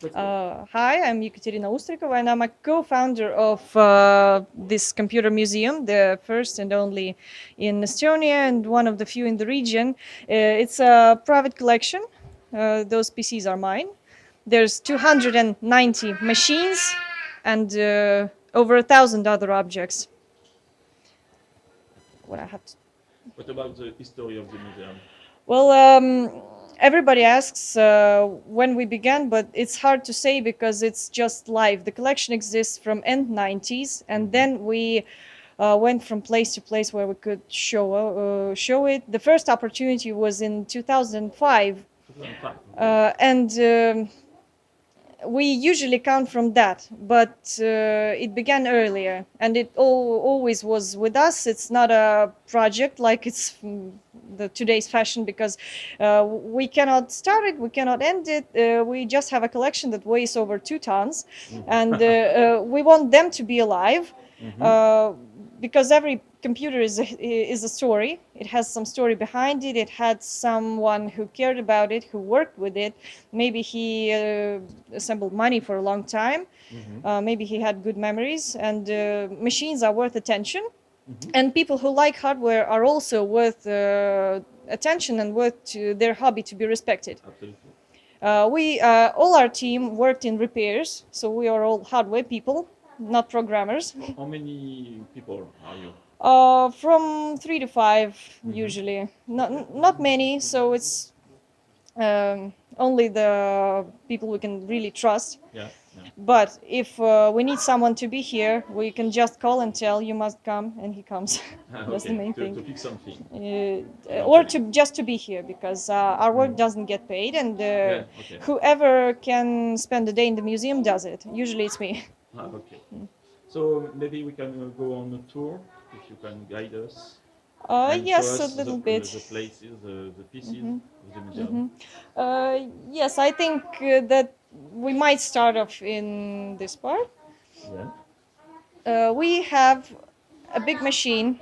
Hi, I'm Ekaterina Ustrikova, and I'm a co-founder of this computer museum, the first and only in Estonia and one of the few in the region. It's a private collection. Those PCs are mine. There's 290 machines and over 1,000 other objects. What I have to What about the history of the museum? Well, everybody asks when we began, but it's hard to say because it's just live. The collection exists from end 90s, and then we went from place to place where we could show it. The first opportunity was in 2005, 2005. and we usually count from that, but it began earlier, and it always was with us. It's not a project like it's the today's fashion, because we cannot start it, we cannot end it. We just have a collection that weighs over 2 tons, and we want them to be alive. Because every computer is a story. It has some story behind it. It had someone who cared about it, who worked with it. Maybe he assembled money for a long time. Maybe he had good memories. And machines are worth attention. And people who like hardware are also worth attention and worth their hobby to be respected. Absolutely. We all our team worked in repairs, so we are all hardware people, not programmers. How many people are you? From 3 to 5 usually, not many. So it's only the people we can really trust. Yeah. But if we need someone to be here, we can just call and tell you must come, and he comes. That's the main thing. To fix something. Or to just to be here, because our work doesn't get paid, and whoever can spend a day in the museum does it. Usually it's me. Okay. So maybe we can go on a tour, if you can guide us. Yes, a little bit. The places, the pieces of the museum. Yes, I think that we might start off in this part. We have a big machine.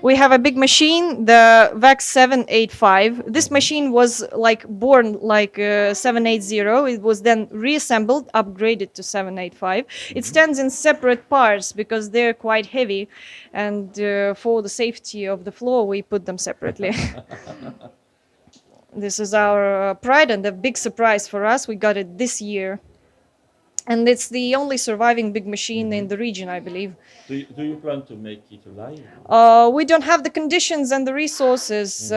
We have a big machine, the VAX 785. This machine was like born like 780. It was then reassembled, upgraded to 785. It stands in separate parts because they're quite heavy, and for the safety of the floor, we put them separately. This is our pride and a big surprise for us. We got it this year. And it's the only surviving big machine in the region, I believe. Do you plan to make it alive? We don't have the conditions and the resources,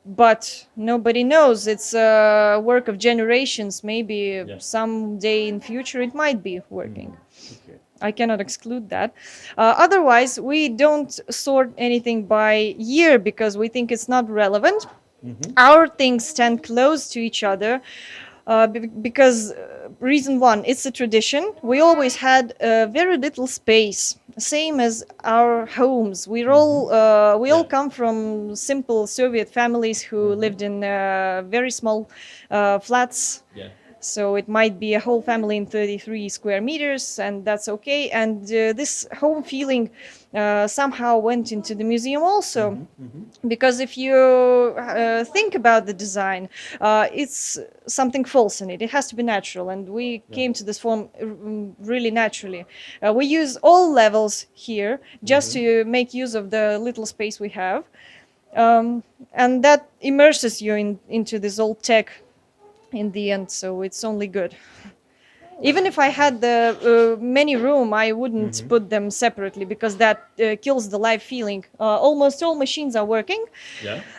but nobody knows. It's a work of generations. Maybe someday in future it might be working. Okay. I cannot exclude that. Otherwise, we don't sort anything by year because we think it's not relevant. Our things stand close to each other. Because reason one, it's a tradition. We always had very little space, same as our homes. We all come from simple Soviet families who lived in very small flats. So it might be a whole family in 33 square meters, and that's okay. And this home feeling somehow went into the museum also. Because if you think about the design, it's something false in it. It has to be natural, and we came to this form really naturally. We use all levels here just to make use of the little space we have. And that immerses you into this old tech in the end, so it's only good. Even if I had the many room, I wouldn't put them separately because that kills the live feeling. Almost all machines are working.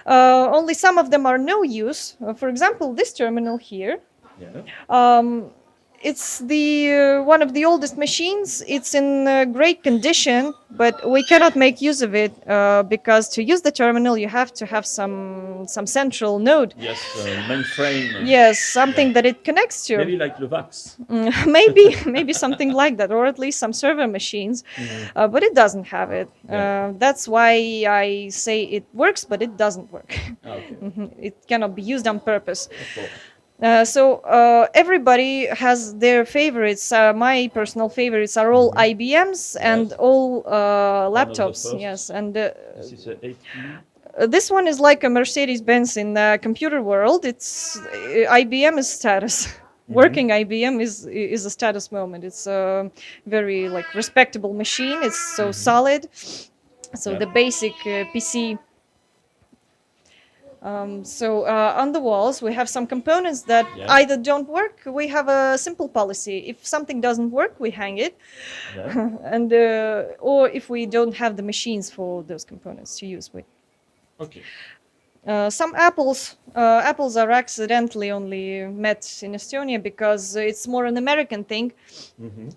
Only some of them are no use. For example, this terminal here. It's the one of the oldest machines. It's in great condition, but we cannot make use of it because to use the terminal, you have to have some central node. Yes, mainframe. Yes, something that it connects to. Maybe like the VAX. Maybe something like that, or at least some server machines. But it doesn't have it. That's why I say it works, but it doesn't work. Okay. It cannot be used on purpose. Of course. So everybody has their favorites. My personal favorites are all IBMs and all laptops. Yes, and This is a 80. this one is like a Mercedes-Benz in the computer world. It's IBM is status. Working IBM is a status moment. It's a very like respectable machine. It's so solid. So the basic PC. On the walls, we have some components that either don't work. We have a simple policy. If something doesn't work, we hang it. And or if we don't have the machines for those components to use with. Okay. Some apples are accidentally only met in Estonia because it's more an American thing.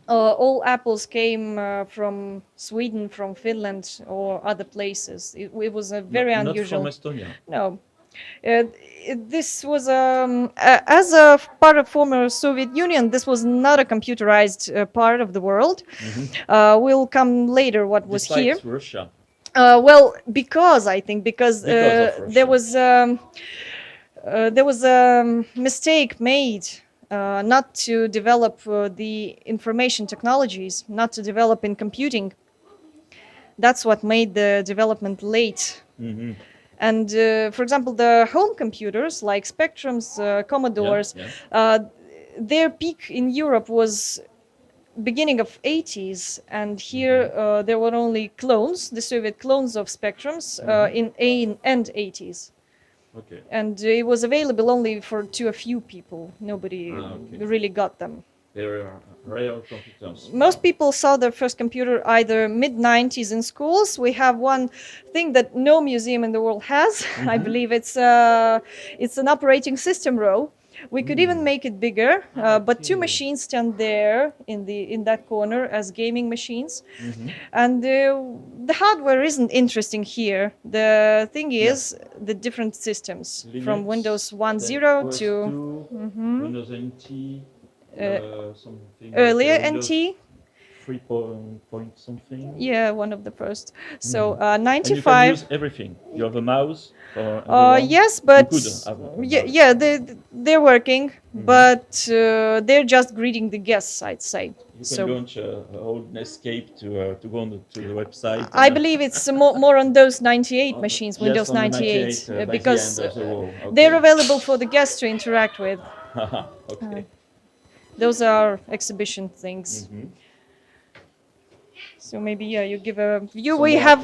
All apples came from Sweden, from Finland, or other places. It was a very unusual. Not from Estonia. No. This was as a part of former Soviet Union. This was not a computerized part of the world. We'll come later. What was here? Russia. Well, because I think because there was a mistake made not to develop the information technologies, not to develop in computing. That's what made the development late. And for example, the home computers like Spectrums, Commodores, their peak in Europe was beginning of 80s, and here there were only clones, the Soviet clones of Spectrums in end 80s. Okay. And it was available only to a few people. Nobody really got them. They were rare computers. Most people saw their first computer either mid-90s in schools. We have one thing that no museum in the world has. I believe it's an operating system row. We could even make it bigger, but two machines stand there in that corner as gaming machines. And the hardware isn't interesting here. The thing is the different systems Linux, from Windows 1.0 to Windows NT, something earlier like NT. 3 point something. Yeah, one of the first. So 95. And you can use everything. You have a mouse. Yes, but you could have a mouse. yeah, they're working, but they're just greeting the guests, I'd say. You can launch a whole Netscape to go to the website. I believe it's more on those 98 machines, Windows on the 98, by because the end of the row. Okay. they're available for the guests to interact with. Okay. Those are exhibition things. So maybe you give a view. We have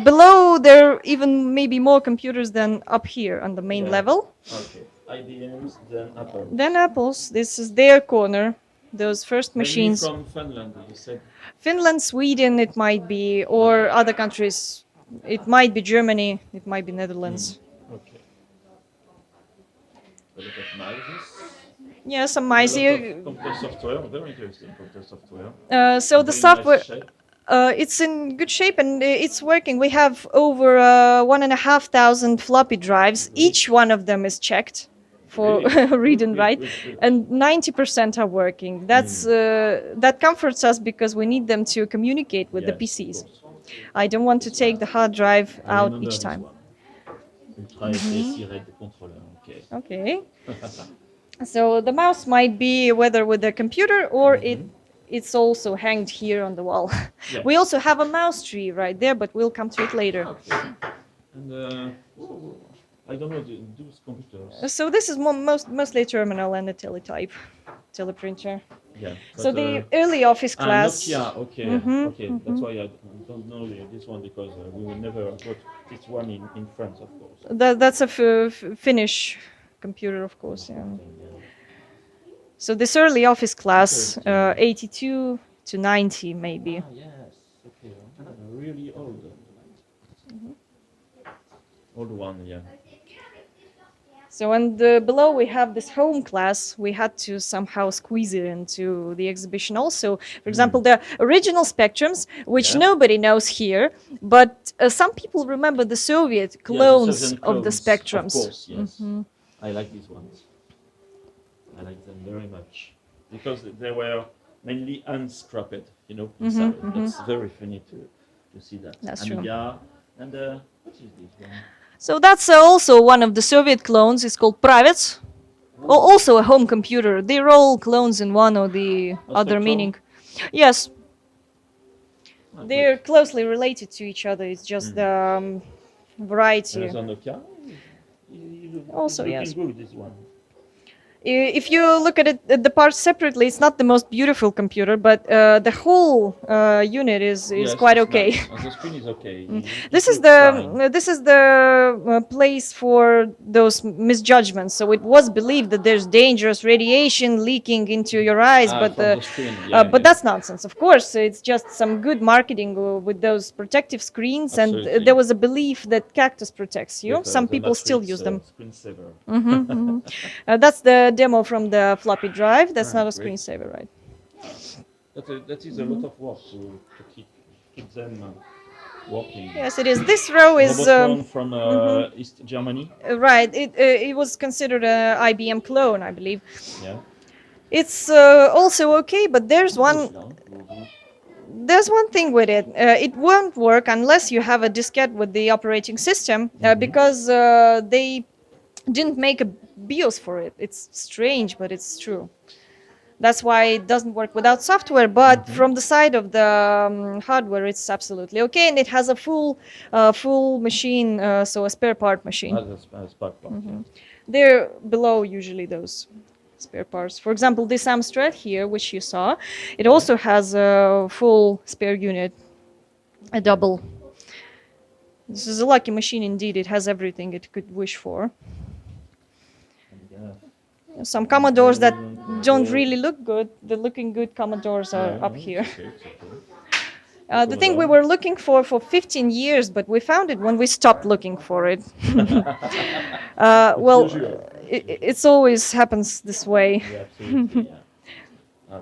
below there even maybe more computers than up here on the main level. Okay. IBMs, then Apple. Then Apples. This is their corner. Those first machines. From Finland, you said. Finland, Sweden, it might be, or other countries. It might be Germany. It might be Netherlands. Okay. A lot of mouses. Yeah, some mice here. Computer software, very interesting computer software. So the Very software. nice shape. It's in good shape and it's working. We have over 1,500 floppy drives. Each one of them is checked for read and write, and 90% are working. That comforts us because we need them to communicate with the PCs. I don't want to take the hard drive out each time. Okay. So the mouse might be whether with the computer or it's also hanged here on the wall. We also have a mouse tree right there, but we'll come to it later. Okay. And I don't know those computers. So this is mostly a terminal and a teletype, teleprinter. Yeah. So the early office class. Nokia, okay. Okay. That's why I don't know this one because we will never got this one in France, of course. That's a Finnish computer, of course. Yeah. So this early office class, 82 to 90 maybe. Yes, okay. Really old. Old one, yeah. So and below we have this home class. We had to somehow squeeze it into the exhibition also. For example, the original Spectrums, which nobody knows here, but some people remember the Soviet clones of the Spectrums. Of course, yes. I like these ones. I like them very much because they were mainly unscrapped, inside. It's very funny to see that. That's and true. Yeah, and what is this one? So that's also one of the Soviet clones. It's called Pravets. Also a home computer. They're all clones in one or the other meaning. Yes. They're closely related to each other. It's just the variety. There's a Nokia. Also, yes. Good, this one. If you look at it, the parts separately, it's not the most beautiful computer, but the whole unit is Yes, quite it's okay. nice. And the screen is okay. This It is looks fine. this is the place for those misjudgments. So it was believed that there's dangerous radiation leaking into your eyes, Ah, but from the screen. Yeah, but yeah. that's nonsense. Of course, it's just some good marketing with those protective screens, and Absolutely. there was a belief that cactus protects you. With, Some the people still Matrix, use them. Screensaver. That's the demo from the floppy drive. That's Ah, not a great. screensaver, right? That is a lot of work to keep them working. Yes, it is. This row is Robotron from East Germany. right. It was considered a IBM clone, I believe. Yeah. It's also okay, but there's one thing with it. It won't work unless you have a diskette with the operating system, because they didn't make a BIOS for it. It's strange, but it's true. That's why it doesn't work without software. But from the side of the hardware, it's absolutely okay, and it has a full machine, so a spare part machine. As part part. Yeah. They're below usually those spare parts. For example, this Amstrad here, which you saw, it also has a full spare unit, a double. This is a lucky machine indeed. It has everything it could wish for. Yeah. Some Commodores that don't really look good. The looking good Commodores are Yeah, up it's here. okay, it's okay. The thing we were looking for 15 years, but we found it when we stopped looking for it. Well, Usual. it's always happens this way. Yeah, absolutely. Yeah.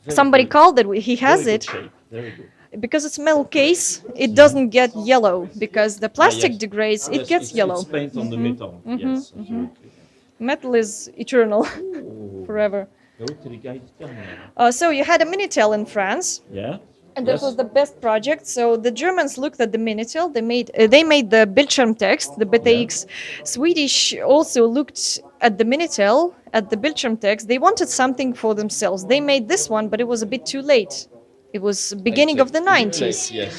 Very Somebody good. called it. He Very has good it. shape. Very good. Because it's metal case. It doesn't get yellow because the plastic yes. degrades. It Yes, gets it's, yellow. It's paint on the metal. Yes, absolutely. Metal is eternal, Ooh. forever. Go to the guide terminal. So you had a Minitel in France. Yeah. And that Yes. was the best project. So the Germans looked at the Minitel. They made the Bildschirmtext, the BTX. Swedish also looked at the Minitel, at the Bildschirmtext. They wanted something for themselves. They made this one, but it was a bit too late. It was beginning of the It's late, 90s. Yes,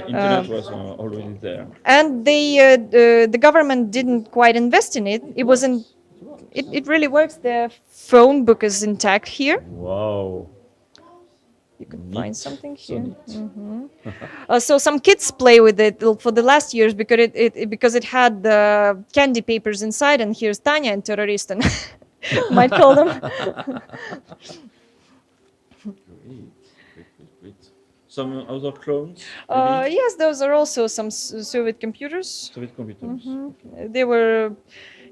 internet was already there. And the government didn't quite invest in it. It wasn't. It really works. The phone book is intact here. Wow. You could Neat. find something So here. neat. So some kids play with it for the last years because it had the candy papers inside. And here's Tanya and Terroristen, might call them. Great. Some other clones? Maybe? Yes, those are also some Soviet computers. Soviet computers. They were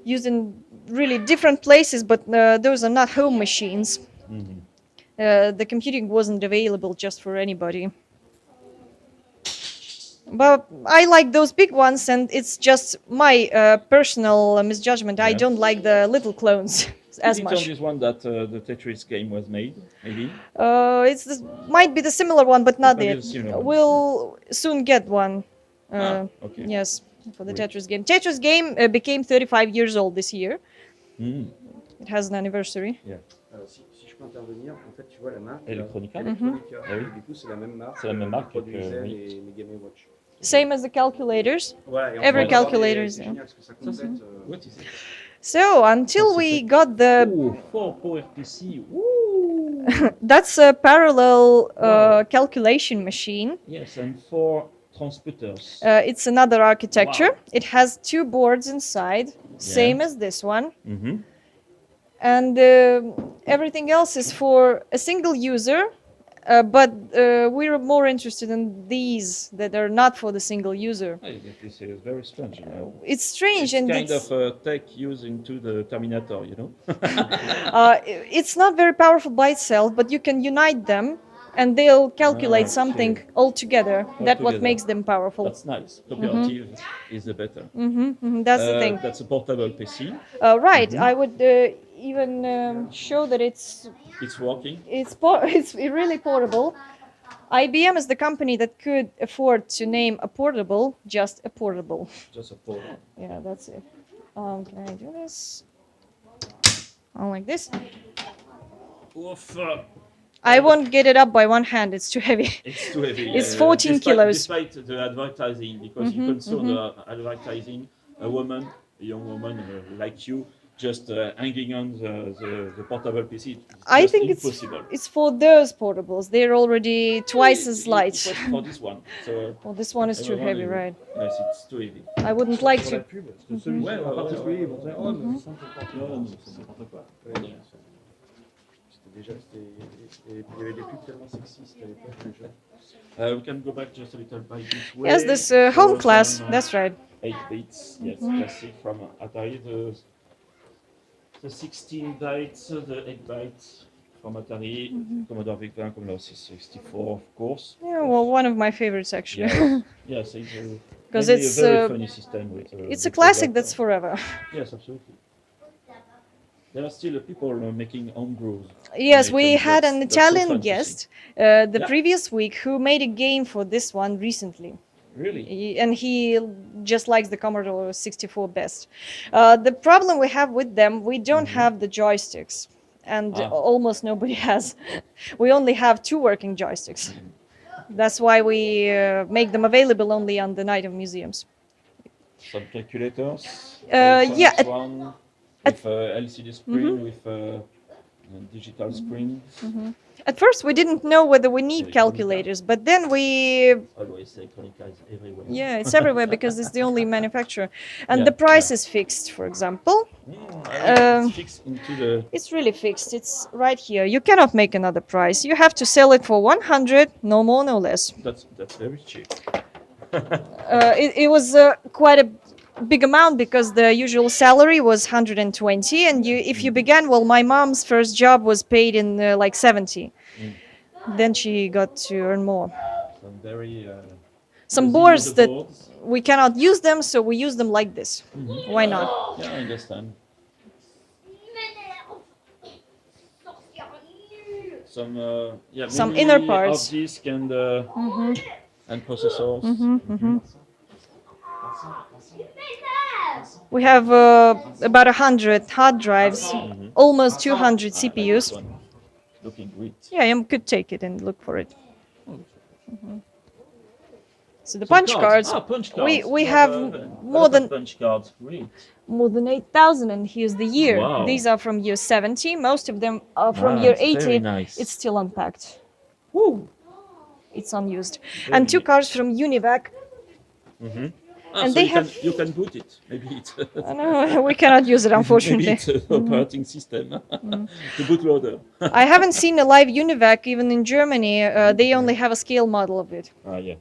used in really different places, but those are not home machines. The computing wasn't available just for anybody. But I like those big ones, and it's just my personal misjudgment. I Yeah. don't like the little clones as Is it much. on this one that the Tetris game was made? Maybe. Might be the similar one, but not Maybe it. the similar one. We'll soon get one. Okay. Yes, for the Great. Tetris game. Tetris game became 35 years old this year. It has an anniversary. Yeah. Si je peux intervenir, en fait, tu vois la marque Electronica. Electronica. Ah oui. Et du coup, c'est la même marque. C'est la même marque qui produisait que- oui. les Game & Watch. Same as the calculators. Voilà, et on Every peut avoir calculator is c'est there. génial parce que ça complète. What is it? So until we got the, Oh, 4 PowerPC. Woo! that's a parallel calculation machine. Yes, and 4 transputers. It's another architecture. Wow. It has 2 boards inside, same as this one. Mhm. And everything else is for a single user. But we're more interested in these that are not for the single user. This is very strange. You know? It's strange, It's and kind of tech used into the Terminator, you know? it's not very powerful by itself, but you can unite them, and they'll calculate Okay. something all together. That's what together. makes them powerful. That's nice. Cooperative is the better. That's the thing. That's a portable PC. Right. I would even show that it's It's working. it's really portable. IBM is the company that could afford to name a portable just a portable. Just a portable. Yeah, that's it. Can I do this? Oh, like this. Oof. I won't get it up by one hand. It's too heavy. It's too heavy. It's 14 despite, kilos. Despite the advertising, because you can saw the advertising, a young woman like you, just hanging on the portable PC. It's I just think impossible. it's for those portables. They're already twice as light. It was for this one. So Well, this one is too everyone heavy, is- right? Yes, it's too heavy. I wouldn't like Sur la to. pub, parce que celui-ci Ouais, en ouais, particulier, ouais, ils vont dire oh, mais c'est n'importe quoi. Non, non, c'est n'importe quoi. Ouais, c'était déjà, il y avait des pubs tellement sexistes à l'époque déjà. We can go back just a little by this way. Yes, this So home class. some, That's right. 8 bits, yes, classic from Atari. The 16 bytes, the 8 bytes from Atari, Commodore VIC-20, Commodore 64, of course. Yeah, well, one of my favorites actually. Yes, yes, it's 'Cause mainly it's, a very uh, funny system. With, It's the a classic projector. that's forever. Yes, absolutely. There are still people making home brews. Yes, we Amazing. had an That's so Italian fun to see. guest the Yeah. previous week who made a game for this one recently. Really? And he just likes the Commodore 64 best. The problem we have with them, we don't have the joysticks, and almost nobody has. We only have 2 working joysticks. That's why we make them available only on the night of museums. Some calculators. Yeah, electronics one with LCD screen with digital screen. At first, we didn't know whether we need calculators, but then we Always electronica is everywhere. yeah, it's everywhere because it's the only manufacturer, and Yeah, the price is fixed. For example, It's fixed into the. it's really fixed. It's right here. You cannot make another price. You have to sell it for 100, no more, no less. That's very cheap. It was quite a big amount because the usual salary was 120, and if you began, well, my mom's first job was paid in like 70. Then she got to earn more. Some very. Some easy boards that motherboards. we cannot use them, so we use them like this. Why not? Yeah, I understand. Some yeah. Some memory, inner parts. hard disk and processors. We have about 100 hard drives, almost 200 This CPUs. one. Looking great. Yeah, you could take it and look for it. So the Some punch cards, punch we cards. have A more lot of than punch cards. Great. more than 8,000, and here's the year. Wow. These are from year 70. Most of them are from Ah, year it's 80. very nice. It's still unpacked. Woo! It's unused. And 2 Very- cards from Univac. And So they you have- you can boot it. Maybe it's No, we cannot use it, unfortunately. maybe it's an operating system. The bootloader. I haven't seen a live Univac even in Germany. They only have a scale model of it, Yeah.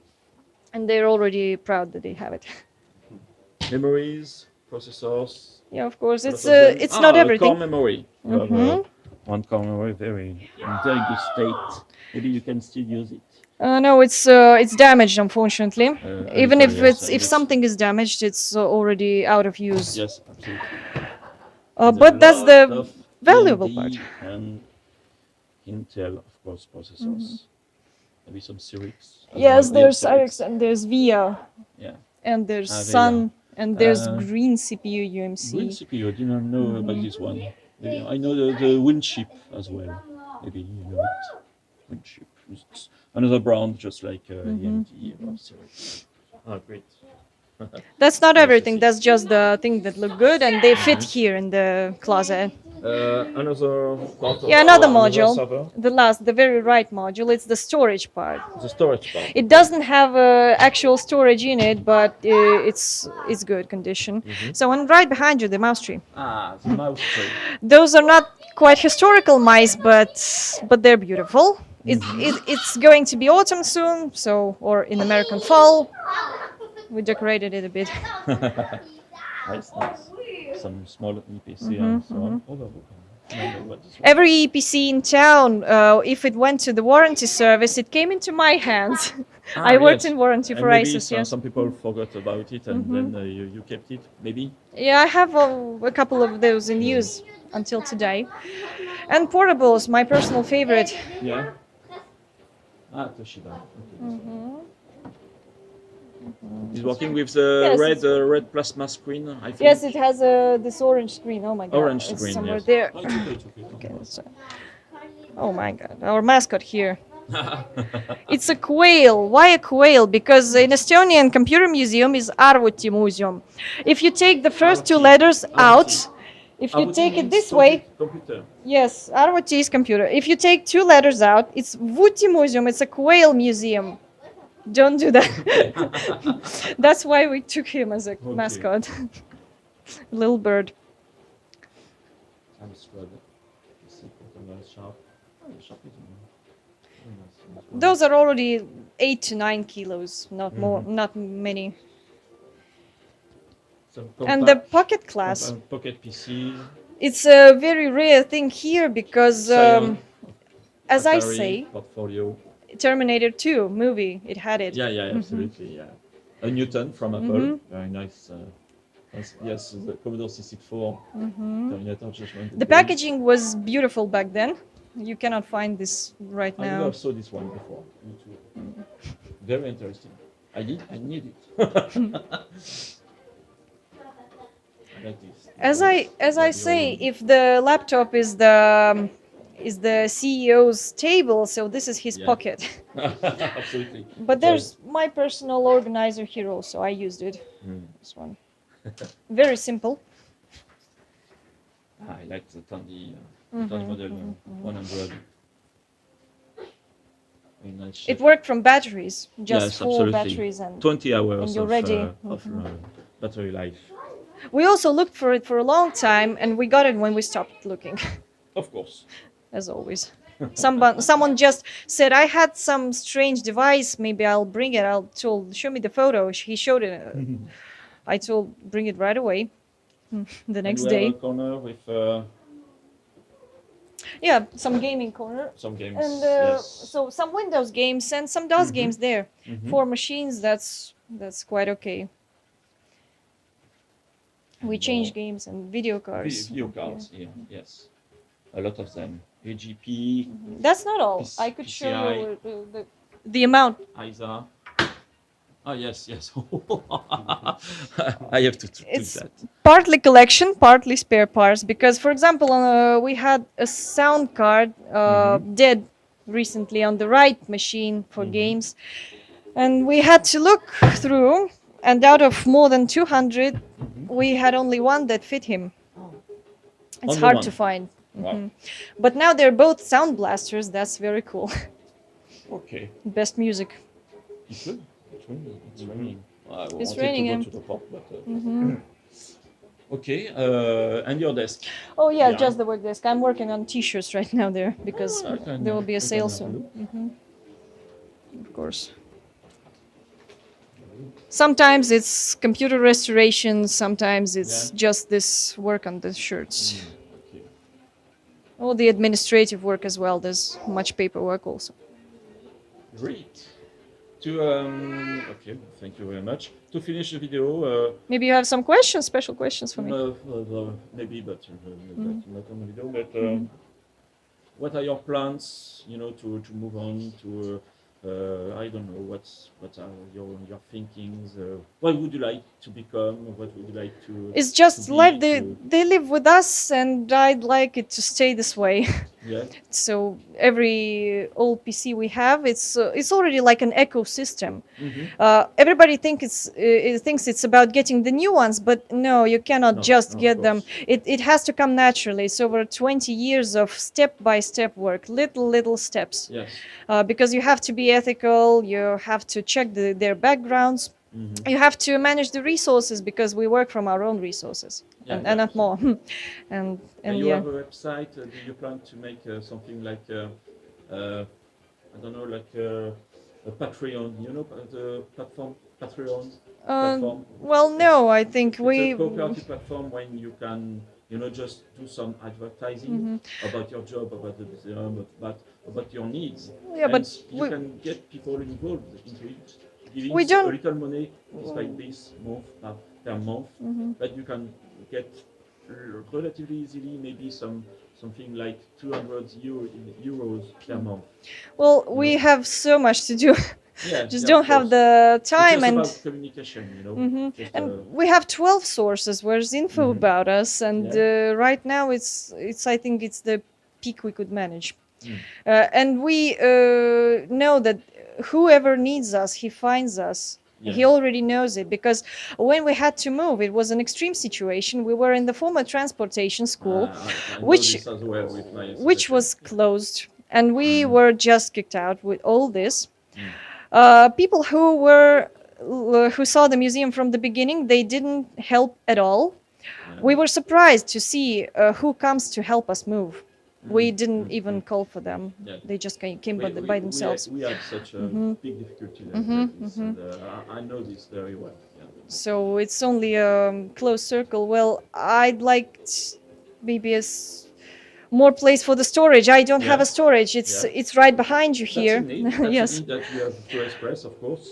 and they're already proud that they have it. Memories, processors. Yeah, of course. a lot It's of them. it's not Core everything. memory. You have, one core memory, in very good state. Maybe you can still use it. No, it's damaged, unfortunately. Even if yes, if something is damaged, it's already out of use. Yes, absolutely. But that's the Lot of valuable AMD part. And Intel, of course, processors. Maybe some Cyrix. as Yes, well. there's Yeah, Cyrix and there's VIA Yeah. and there's VIA. Sun and there's Uh, green CPU UMC. Green CPU, I did not know about this one. Maybe I know the wind chip as well. Maybe you know it. Wind chip. It's another brand, just like AMD or Cyrix. Oh, great. That's not Yes, everything. yes. That's just the things that look good and they fit here in the closet. Another part of Yeah, another module. server, The very right module. It's the storage part. the storage part. It doesn't have actual storage in it, but it's good condition. So, and right behind you, the mouse tree. The mouse tray. Those are not quite historical mice, but they're beautiful. It's going to be autumn soon, so or in American fall. We decorated it a bit. Nice. Some small EPC and so on. Hold on. What is Every EPC in town, if it went to the warranty service, it came into my hands. I worked in warranty And for maybe ISIS, yes. some people forgot about it and then you kept it, maybe? Yeah, I have a couple of those in use until today. And portables, my personal favorite. Yeah. Toshiba. Okay. He's working with the Yes, red plasma screen, I think. Yes, it has this orange screen. Oh my god. Orange It's screen, somewhere yes. there. Oh, it's okay, it's okay. Okay, oh my god, our mascot here. It's a quail. Why a quail? Because in Estonian Computer Museum is Arvuti Museum. If you take the first 2 letters out, If you Arvuti take it means this way, computer. yes, Arvuti is computer. If you take two letters out, it's Arvuti Museum. It's a quail museum. Don't do that. That's why we took him as a mascot. Little bird. I'm struggling. Sharp. Oh, the sharp is very nice. Those are already 8 to 9 kilos, not more, not many. Some And the compact- pocket class, pocket PC. it's a very rare thing here because, Scion, as I Atari, say, portfolio. Terminator 2 movie, it had it. Yeah, absolutely, yeah. A Newton from Apple, very nice. Yes, the Commodore C64, Terminator Judgment. The packaging was beautiful back then. You cannot find this right I now. never saw this one before. Me too. Very interesting. I need it. I like this. As I say, if the laptop is the CEO's table, so this is his Yeah. pocket. Absolutely. But there's my personal organizer here also. I used it. This one. Very simple. I like the Tandy model 100. Very nice shape. It worked from batteries, just Yes, 4 absolutely. batteries, and 20 hours and you're ready. of battery life. we also looked for it for a long time, and we got it when we stopped looking, Of course. as always. Someone just said, I had some strange device, maybe I'll bring it. Show me the photo. He showed it. I told, bring it right away. The next And we day. have a corner with Yeah, some gaming corner. some games. And yes. so some Windows games and some DOS games there. 4 machines, that's quite okay. We change games and video cards. Video cards, yeah, yes. A lot of them. AGP, That's not all. I could show you the amount. ISA. Oh, yes. I have to do It's that. partly collection, partly spare parts. Because, for example, we had a sound card dead recently on the right machine for games. And we had to look through, and out of more than 200, we had only one that fit him. It's Only hard one? to find. Wow. But now they're both sound blasters. That's very cool. Okay. Best music. It's good. It's raining. I It's wanted raining, to yeah. go to the pub, but okay. And your desk. Oh yeah, Yeah. just the work desk. I'm working on T-shirts right now there because there will be a sale have a soon. Of course. Sometimes it's computer restoration. Sometimes it's just this work on the shirts. Okay. All the administrative work as well. There's much paperwork also. Great. Okay, thank you very much. To finish the video, Maybe you have some questions, special questions for me. maybe, but not on the video. But what are your plans? To move on to I don't know what are your thinkings. What would you like to become? What would you like to? It's just to be, life. to- They live with us, and I'd like it to stay this way. Yeah. So every old PC we have, it's already like an ecosystem. Everybody thinks it's about getting the new ones, but no, you cannot No, just of get them. course. It has to come naturally. It's over 20 years of step-by-step work, little steps. Yes. Because you have to be ethical, you have to check their backgrounds, you have to manage the resources because we work from our own resources and not more. and And you yeah. have a website. Do you plan to make something like I don't know, like a Patreon? The platform Patreon. Platform. Well, no, I think It's we a cooperative platform when you can, just do some advertising about your job, about the museum, about your needs. Yeah, And but you we- can get people involved into it, giving We don't- a little money, it's like this month per month, but you can get relatively easily maybe something like 200 euros per month. well, we have so much to do. Yeah, Just yeah, don't of have course. the It's time just and about communication, Just, and we have 12 sources where's info about us, and right now it's I think it's the peak we could manage. And we know that whoever needs us, he finds us. Yeah. He already knows it, because when we had to move, it was an extreme situation. We were in the former transportation school, I know which this as well with my which was association. closed, and we Mhm. were just kicked out with all this. Mm. People who saw the museum from the beginning, they didn't help at all. Yeah. We were surprised to see who comes to help us move. We didn't Mm, even call for them. Yeah. They just came by themselves. We had such a big difficulty like this, and I know this very well. Yeah. So it's only a close circle. Well, I'd like maybe more place for the storage. I don't have Yeah. a storage. It's Yeah. it's right behind you here. That's a need. That's Yes. a need that you have to express, of course.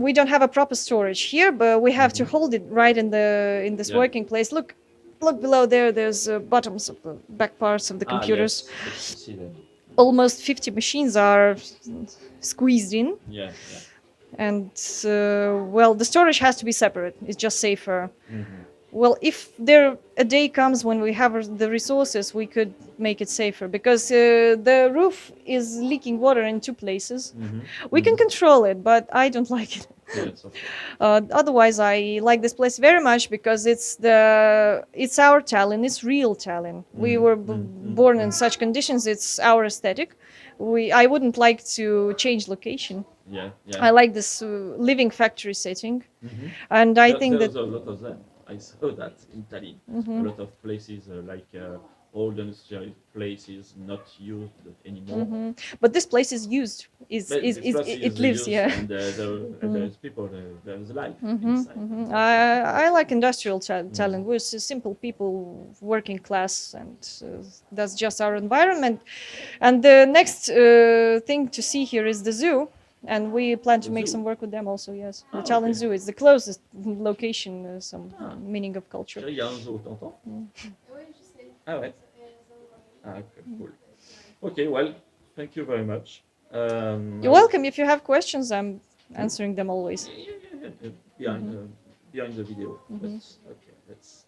We don't have a proper storage here, but we have to hold it right in this Yeah. working place. Look below there. There's bottoms of the back parts of the computers. Ah, yes. I see that. Almost 50 machines are squeezed in, Yeah. and well, the storage has to be separate. It's just safer. Well, if a day comes when we have the resources, we could make it safer, because the roof is leaking water in 2 places. We can control it, but I don't like it. Yes, of course. Otherwise, I like this place very much, because it's our Tallinn. It's real Tallinn. We were born in such conditions. It's our aesthetic. I wouldn't like to change location. Yeah. I like this living factory setting, and I think there's that a lot of them. I saw that in Talinn. A lot of places like old industrial places not used anymore. but this place is used. But this place It is lives, used, yeah. and there's people, there's life inside. I like industrial talent. We're simple people, working class, and that's just our environment. And the next thing to see here is the zoo, and we plan to The make zoo? some work with them also. Yes, the Ah, Talinn okay. Zoo is the closest location, some meaning of culture. Il y a un zoo, t'entends? Ah ouais. Ah, okay, cool. Okay, well, thank you very much. You're welcome. If you have questions, I'm answering them always. Yeah, behind the video. Okay, let's